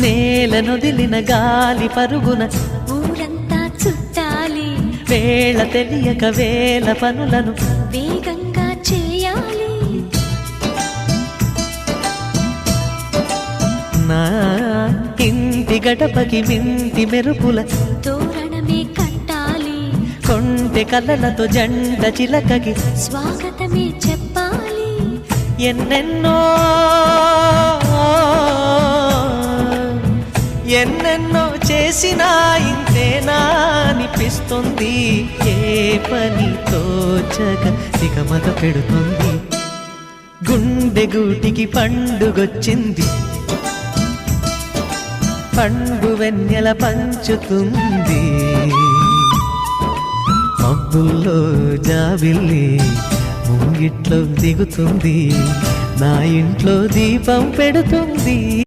నేలనొదిలిన గాలి పరుగున ఊరంతా చుట్టాలి, వేళ తెలియక వేల పనులను వేగంగా చేయాలి. నా ఇంటి గడపకి వింటి మెరుపుల తోరణమే కట్టాలి, కొంటె కలలతో జంట చిలకకి స్వాగతమే చెప్పాలి. ఎన్నెన్నో ఎన్నెన్నో చేసినా ఇంతేనా అనిపిస్తుంది. ఏ పని తోచక దిగమగ పెడుతుంది. గుండె గూటికి పండుగొచ్చింది, పండు వెన్నెల పంచుతుంది. మబ్బుల్లో జాబిల్లి ముంగిట్లో దిగుతుంది, నా ఇంట్లో దీపం పెడుతుంది.